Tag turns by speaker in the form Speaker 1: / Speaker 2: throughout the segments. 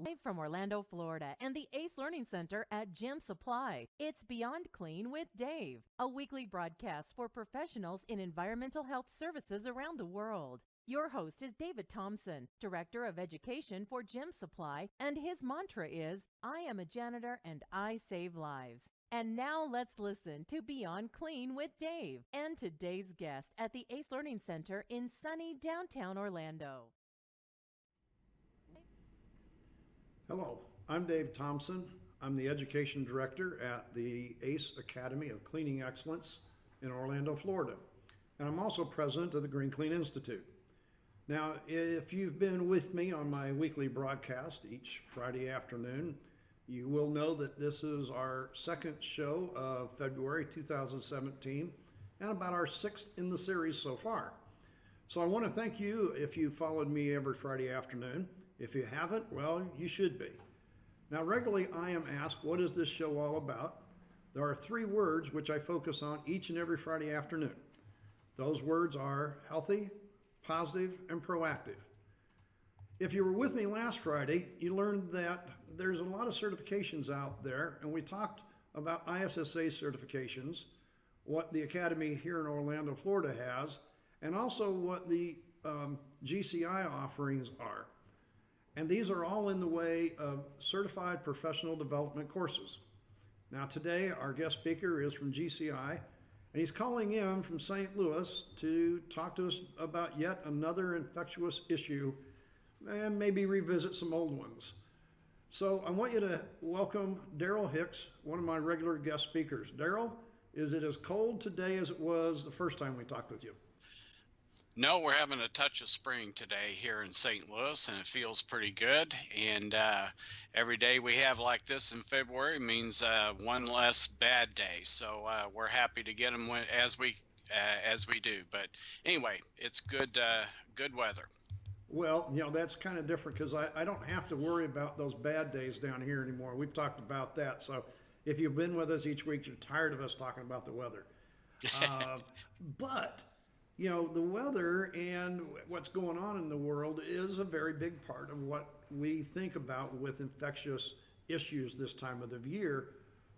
Speaker 1: Live from Orlando, Florida, and the ACE Learning Center at Gym Supply, it's Beyond Clean with Dave, a weekly broadcast for professionals in environmental health services around the world. Your host is David Thompson, Director of Education for Gym Supply, and his mantra is, I am a janitor and I save lives. And now let's listen to Beyond Clean with Dave and today's guest at the ACE Learning Center in sunny downtown Orlando.
Speaker 2: Hello, I'm Dave Thompson. I'm the Education Director at the ACE Academy of Cleaning Excellence in Orlando, Florida. And I'm also President of the Green Clean Institute. Now, if you've been with me on my weekly broadcast each Friday afternoon, you will know that this is our second show of February 2017 and about our sixth in the series so far. So I want to thank you if you followed me every Friday afternoon. If you haven't, well, you should be. Now, regularly I am asked, what is this show all about? There are three words which I focus on each and every Friday afternoon. Those words are healthy, positive, and proactive. If you were with me last Friday, you learned that there's a lot of certifications out there, and we talked about ISSA certifications, what the Academy here in Orlando, Florida has, and also what the GCI offerings are. And these are all in the way of certified professional development courses. Now today, our guest speaker is from GCI, and he's calling in from St. Louis to talk to us about yet another infectious issue and maybe revisit some old ones. So I want you to welcome Darrel Hicks, one of my regular guest speakers. Darrel, is it as cold today as it was the first time we talked with you?
Speaker 3: No, we're having a touch of spring today here in St. Louis, and it feels pretty good. And every day we have like this in February means one less bad day. So we're happy to get them as we do. But anyway, it's good weather.
Speaker 2: Well, that's kind of different because I don't have to worry about those bad days down here anymore. We've talked about that. So if you've been with us each week, you're tired of us talking about the weather. But the weather and what's going on in the world is a very big part of what we think about with infectious issues this time of the year.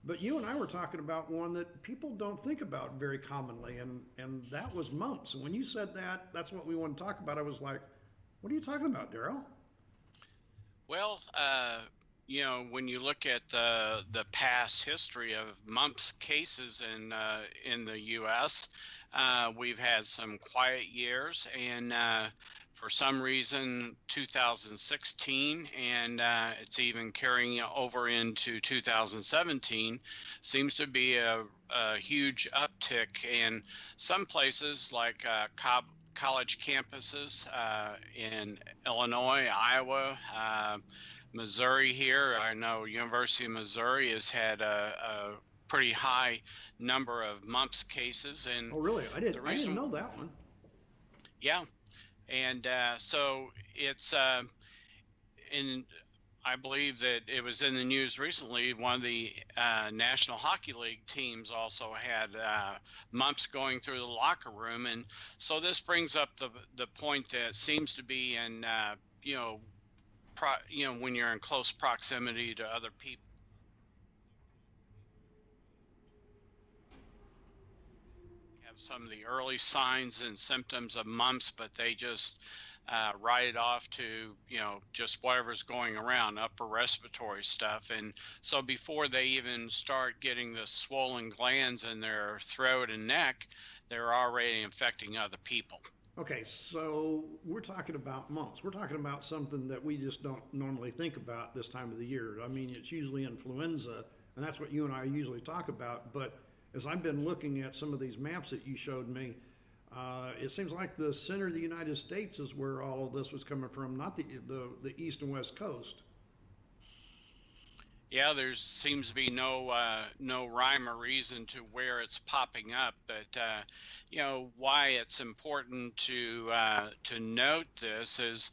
Speaker 2: But you and I were talking about one that people don't think about very commonly, and that was mumps. And when you said that's what we want to talk about, I was like, what are you talking about, Darrel?
Speaker 3: Well, when you look at the past history of mumps cases in the U.S., we've had some quiet years, and for some reason, 2016, and it's even carrying over into 2017, seems to be a huge uptick in some places like college campuses in Illinois, Iowa, Missouri here. I know University of Missouri has had a pretty high number of mumps cases. And
Speaker 2: oh, really? I didn't know that one.
Speaker 3: Yeah. And so it's I believe that it was in the news recently. One of the National Hockey League teams also had mumps going through the locker room, and so this brings up the point that seems to be in when you're in close proximity to other people. Have some of the early signs and symptoms of mumps, but they just write it off to just whatever's going around, upper respiratory stuff. And so before they even start getting the swollen glands in their throat and neck, they're already infecting other people.
Speaker 2: Okay, so we're talking about mumps. We're talking about something that we just don't normally think about this time of the year. I mean, it's usually influenza, and that's what you and I usually talk about. But as I've been looking at some of these maps that you showed me, it seems like the center of the United States is where all of this was coming from, not the east and west coast.
Speaker 3: Yeah, there seems to be no rhyme or reason to where it's popping up, but why it's important to note this is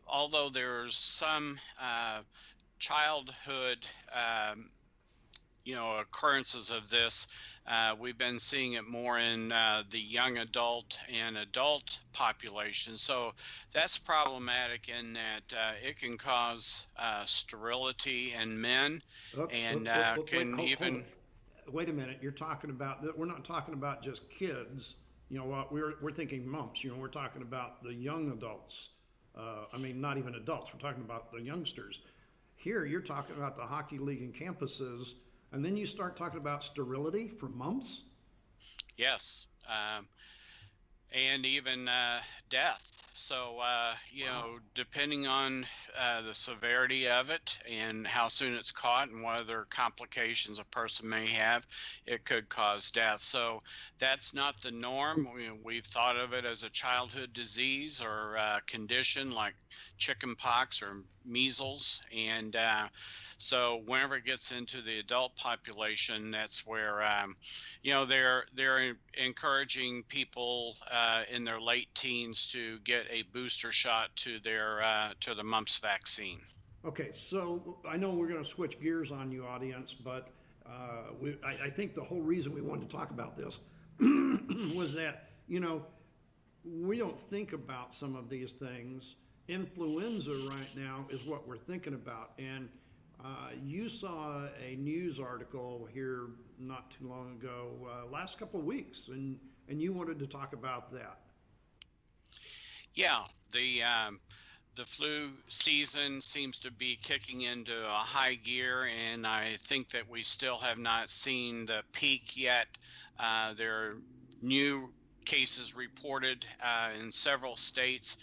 Speaker 3: although there's some childhood occurrences of this. We've been seeing it more in the young adult and adult population. So that's problematic in that it can cause sterility in men
Speaker 2: Oops,
Speaker 3: and
Speaker 2: wait,
Speaker 3: can even.
Speaker 2: wait a minute. You're talking about that. We're not talking about just kids. You know what? We're thinking mumps. You know, we're talking about the young adults. I mean, not even adults. We're talking about the youngsters. Here, you're talking about the hockey league and campuses, and then you start talking about sterility for mumps.
Speaker 3: Yes. And even death. So,
Speaker 2: Wow.
Speaker 3: depending on the severity of it and how soon it's caught and what other complications a person may have, it could cause death. So that's not the norm. We've thought of it as a childhood disease or condition like chicken pox or measles. And so whenever it gets into the adult population, that's where they're encouraging people in their late teens to get a booster shot to the mumps vaccine.
Speaker 2: Okay, so I know we're going to switch gears on you, audience, but I think the whole reason we wanted to talk about this was that, we don't think about some of these things. Influenza right now is what we're thinking about. And you saw a news article here not too long ago, last couple of weeks, and you wanted to talk about that.
Speaker 3: Yeah, the flu season seems to be kicking into a high gear, and I think that we still have not seen the peak yet. There are new cases reported in several states,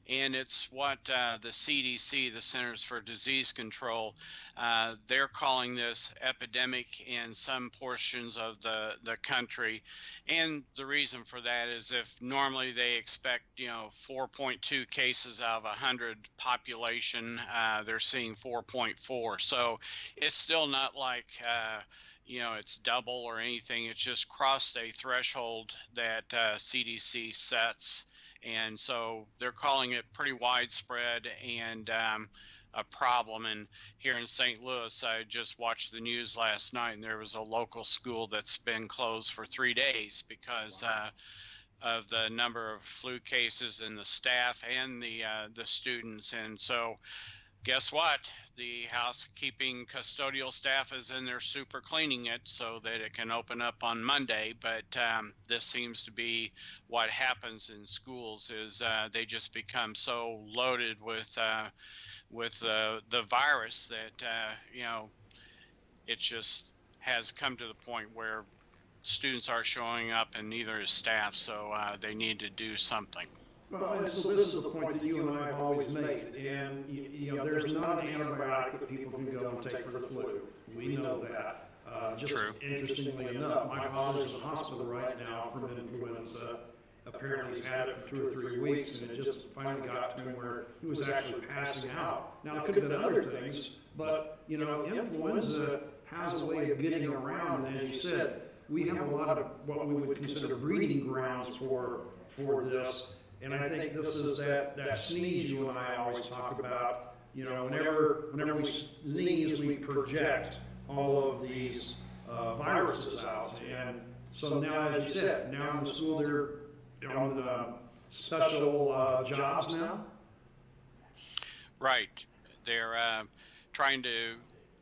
Speaker 3: and it's what the CDC, the Centers for Disease Control, they're calling this epidemic in some portions of the country. And the reason for that is if normally they expect, 4.2 cases out of 100 population, they're seeing 4.4. So it's still not like, it's double or anything. It's just crossed a threshold that CDC sets. And so they're calling it pretty widespread and a problem. And here in St. Louis, I just watched the news last night, and there was a local school that's been closed for 3 days because of the number of flu cases in the staff and the students. And so guess what? The housekeeping custodial staff is in there super cleaning it so that it can open up on Monday. But this seems to be what happens in schools is they just become so loaded with the virus that, it just has come to the point where students are showing up and neither is staff. So they need to do something.
Speaker 2: Well, and so this is the point that you and I have always made, and there's not an antibiotic that people can go and take for the flu. We know that. Just
Speaker 3: True.
Speaker 2: interestingly enough, my father's in the hospital right now from influenza. Apparently he's had it for 2 or 3 weeks, and it just finally got to him where he was actually passing out. Now, it could have been other things, but, influenza has a way of getting around, and as you said, we have a lot of what we would consider breeding grounds for this. And I think this is that sneeze you and I always talk about. Whenever we sneeze, we project all of these viruses out. And so now, as you said, now in the school they're on the special jobs now.
Speaker 3: Right. They're trying to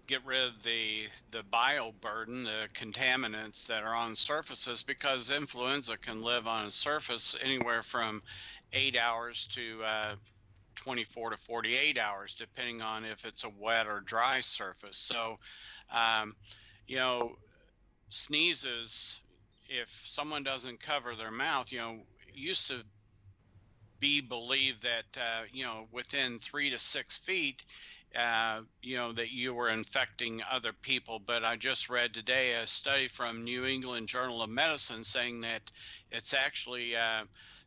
Speaker 3: get rid of the bioburden, the contaminants that are on surfaces, because influenza can live on a surface anywhere from 8 hours to 24 to 48 hours, depending on if it's a wet or dry surface. So, sneezes, if someone doesn't cover their mouth, used to be believed that, within 3 to 6 feet, that you were infecting other people. But I just read today a study from New England Journal of Medicine saying that it's actually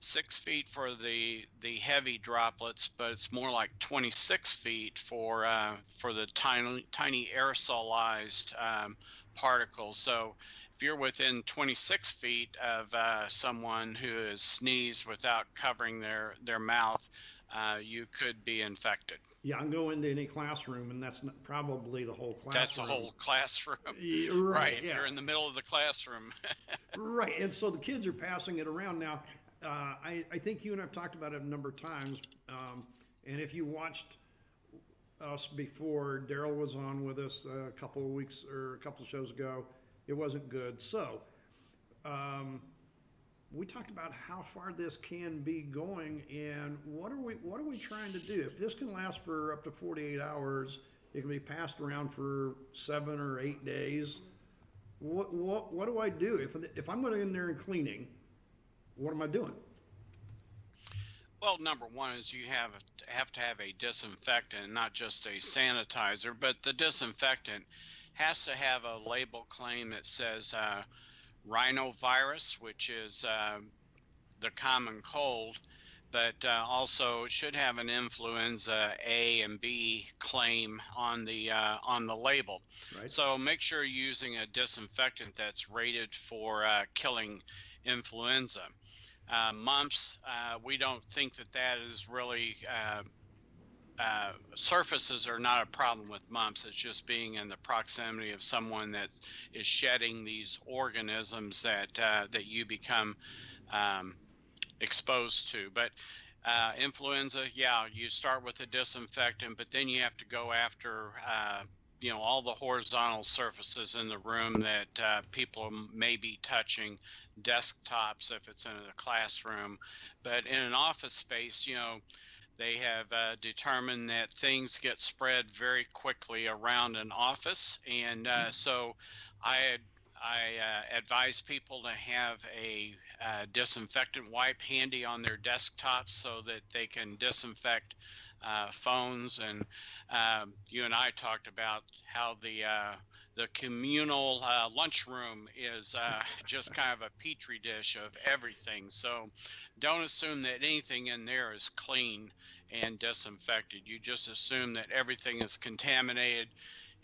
Speaker 3: 6 feet for the heavy droplets, but it's more like 26 feet for the tiny aerosolized particles. So if you're within 26 feet of someone who has sneezed without covering their mouth, you could be infected.
Speaker 2: Yeah, I can go into any classroom, and that's not, probably the whole
Speaker 3: That's a
Speaker 2: classroom.
Speaker 3: whole classroom.
Speaker 2: Yeah,
Speaker 3: Right,
Speaker 2: right,
Speaker 3: if
Speaker 2: yeah.
Speaker 3: you're in the middle of the classroom.
Speaker 2: Right, and so the kids are passing it around now. I think you and I've talked about it a number of times, and if you watched us before, Darrel was on with us a couple of weeks or a couple of shows ago. It wasn't good. So we talked about how far this can be going, and what are we trying to do? If this can last for up to 48 hours, it can be passed around for 7 or 8 days. What do I do if I'm going in there and cleaning? What am I doing?
Speaker 3: Well, number one is you have to have a disinfectant, not just a sanitizer, but the disinfectant has to have a label claim that says rhinovirus, which is the common cold, but also it should have an influenza A and B claim on the label.
Speaker 2: Right.
Speaker 3: So make sure you're using a disinfectant that's rated for killing influenza. Mumps, we don't think that is really surfaces are not a problem with mumps. It's just being in the proximity of someone that is shedding these organisms that you become exposed to. But influenza, yeah, you start with a disinfectant, but then you have to go after all the horizontal surfaces in the room that people may be touching, desktops if it's in a classroom. But in an office space, they have determined that things get spread very quickly around an office, and so I advise people to have a disinfectant wipe handy on their desktops so that they can disinfect phones. And you and I talked about how the communal lunchroom is just kind of a petri dish of everything. So don't assume that anything in there is clean and disinfected. You just assume that everything is contaminated,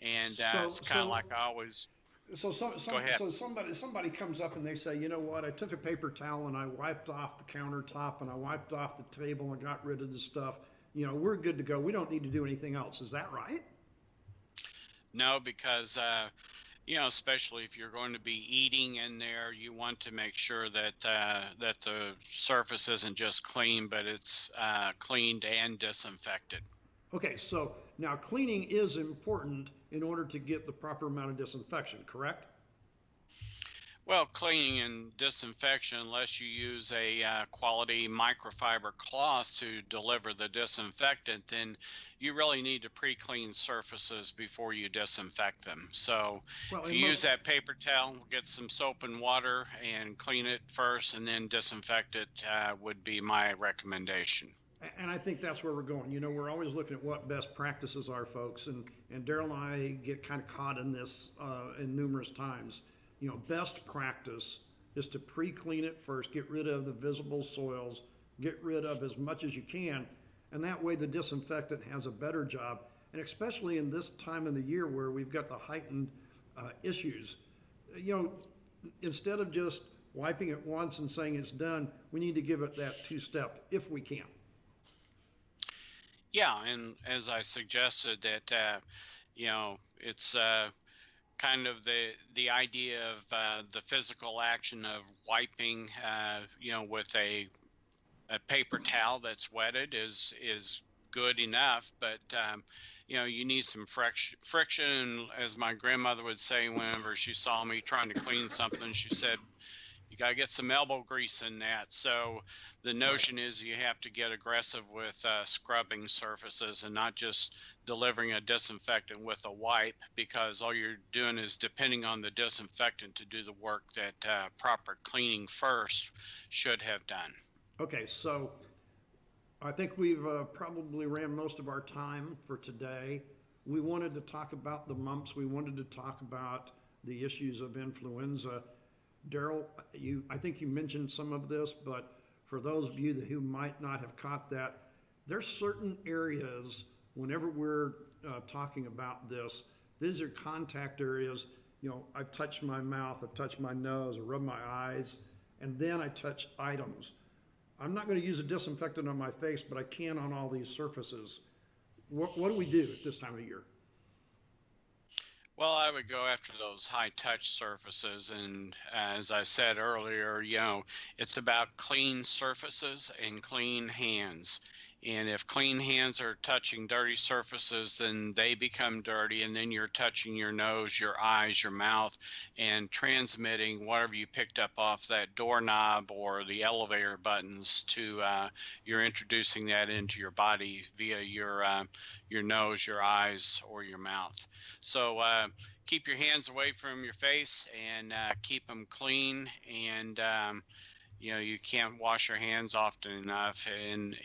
Speaker 3: and it's kind of like I always.
Speaker 2: So
Speaker 3: Go ahead.
Speaker 2: somebody comes up and they say, you know what? I took a paper towel and I wiped off the countertop and I wiped off the table and got rid of the stuff. We're good to go. We don't need to do anything else. Is that right?
Speaker 3: No, because especially if you're going to be eating in there, you want to make sure that the surface isn't just clean, but it's cleaned and disinfected.
Speaker 2: Okay, so now cleaning is important in order to get the proper amount of disinfection, correct?
Speaker 3: Well, cleaning and disinfection, unless you use a quality microfiber cloth to deliver the disinfectant, then you really need to pre-clean surfaces before you disinfect them. So if you use that paper towel, get some soap and water and clean it first and then disinfect it would be my recommendation.
Speaker 2: And I think that's where we're going. We're always looking at what best practices are, folks, and Darrel and I get kind of caught in this in numerous times. Best practice is to pre-clean it first, get rid of the visible soils, get rid of as much as you can, and that way the disinfectant has a better job. And especially in this time of the year where we've got the heightened issues, instead of just wiping it once and saying it's done, we need to give it that two-step if we can.
Speaker 3: Yeah, and as I suggested that, it's kind of the idea of the physical action of wiping, with a paper towel that's wetted is good enough, but you need some friction. As my grandmother would say, whenever she saw me trying to clean something, she said, you got to get some elbow grease in that. So the notion is you have to get aggressive with scrubbing surfaces and not just delivering a disinfectant with a wipe, because all you're doing is depending on the disinfectant to do the work that proper cleaning first should have done.
Speaker 2: Okay, so I think we've probably ran most of our time for today. We wanted to talk about the mumps. We wanted to talk about the issues of influenza. Darrel, I think you mentioned some of this, but for those of you who might not have caught that, there's certain areas whenever we're talking about this, these are contact areas. I've touched my mouth, I've touched my nose, I rub my eyes, and then I touch items. I'm not going to use a disinfectant on my face, but I can on all these surfaces. What do we do at this time of year?
Speaker 3: Well, I would go after those high touch surfaces. And as I said earlier, it's about clean surfaces and clean hands. And if clean hands are touching dirty surfaces, then they become dirty. And then you're touching your nose, your eyes, your mouth, and transmitting whatever you picked up off that doorknob or the elevator buttons to, you're introducing that into your body via your nose, your eyes, or your mouth. So keep your hands away from your face and keep them clean. And you can't wash your hands often enough in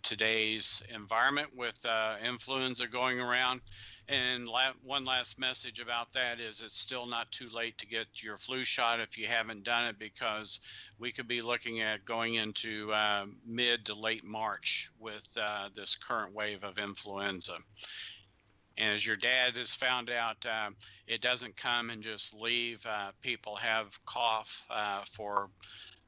Speaker 3: today's environment with influenza going around. And one last message about that is it's still not too late to get your flu shot if you haven't done it, because we could be looking at going into mid to late March with this current wave of influenza. And as your dad has found out, it doesn't come and just leave. People have cough for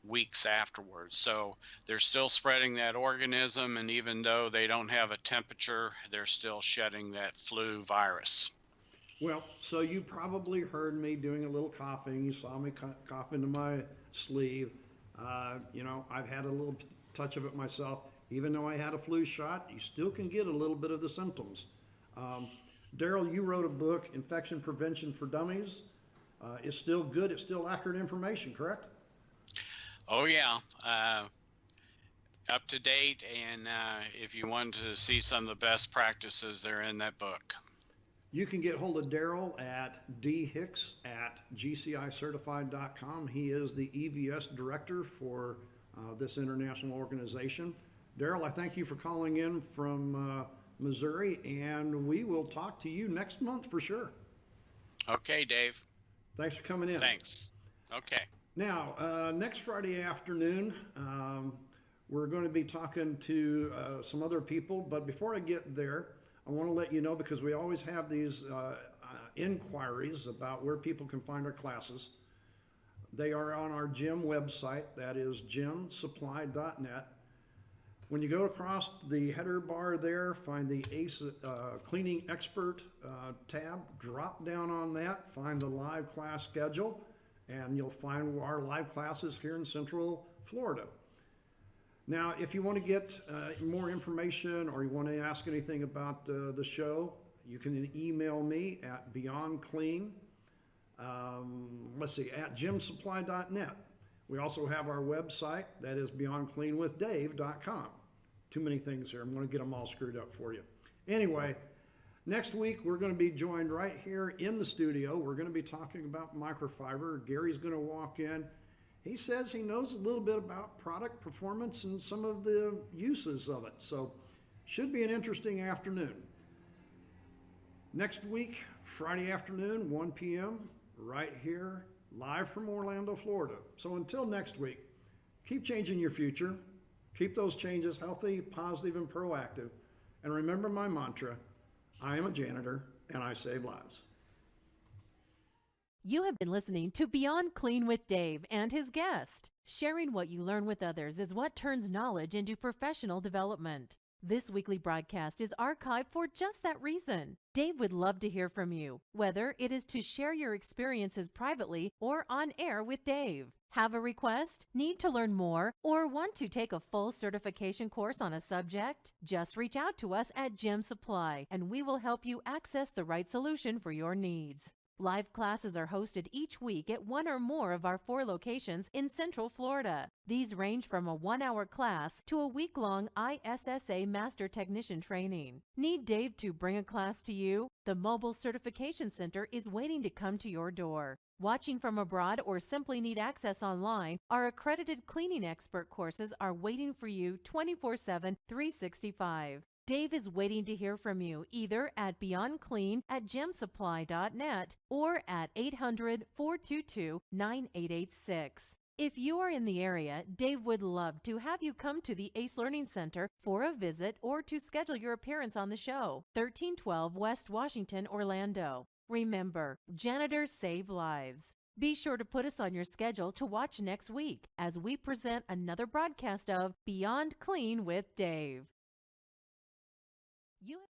Speaker 3: weeks afterwards. So they're still spreading that organism, and even though they don't have a temperature, they're still shedding that flu virus.
Speaker 2: Well, so you probably heard me doing a little coughing. You saw me cough into my sleeve. I've had a little touch of it myself. Even though I had a flu shot, you still can get a little bit of the symptoms. Darrel, you wrote a book, Infection Prevention for Dummies. It's still good. It's still accurate information, correct?
Speaker 3: Oh, yeah. Up to date. And if you wanted to see some of the best practices, they're in that book.
Speaker 2: You can get hold of Darrel at dhicks at GCIcertified.com. He is the EVS director for this international organization. Darrel, I thank you for calling in from Missouri, and we will talk to you next month for sure.
Speaker 3: Okay, Dave.
Speaker 2: Thanks for coming in.
Speaker 3: Thanks. Okay.
Speaker 2: Now, next Friday afternoon, we're going to be talking to some other people, but before I get there, I want to let you know, because we always have these inquiries about where people can find our classes. They are on our gym website, that is gymsupply.net. When you go across the header bar there, find the ACE Cleaning Expert tab, drop down on that, find the live class schedule, and you'll find our live classes here in Central Florida. Now, if you want to get more information or you want to ask anything about the show, you can email me at beyondclean, at gymsupply.net. We also have our website, that is beyondcleanwithdave.com. Too many things here. I'm going to get them all screwed up for you. Anyway, next week we're going to be joined right here in the studio. We're going to be talking about microfiber. Gary's going to walk in. He says he knows a little bit about product performance and some of the uses of it. So should be an interesting afternoon. Next week, Friday afternoon, 1 p.m., right here, live from Orlando, Florida. So until next week, keep changing your future. Keep those changes healthy, positive, and proactive. And remember my mantra, I am a janitor and I save lives.
Speaker 1: You have been listening to Beyond Clean with Dave and his guest. Sharing what you learn with others is what turns knowledge into professional development. This weekly broadcast is archived for just that reason. Dave would love to hear from you, whether it is to share your experiences privately or on air with Dave. Have a request, need to learn more, or want to take a full certification course on a subject? Just reach out to us at Gym Supply, and we will help you access the right solution for your needs. Live classes are hosted each week at one or more of our 4 locations in Central Florida. These range from a 1-hour class to a week-long ISSA Master Technician training. Need Dave to bring a class to you? The Mobile Certification Center is waiting to come to your door. Watching from abroad or simply need access online, our accredited cleaning expert courses are waiting for you 24/7, 365. Dave is waiting to hear from you either at beyondclean@gymsupply.net or at 800-422-9886. If you are in the area, Dave would love to have you come to the ACE Learning Center for a visit or to schedule your appearance on the show. 1312 West Washington, Orlando. Remember, janitors save lives. Be sure to put us on your schedule to watch next week as we present another broadcast of Beyond Clean with Dave. You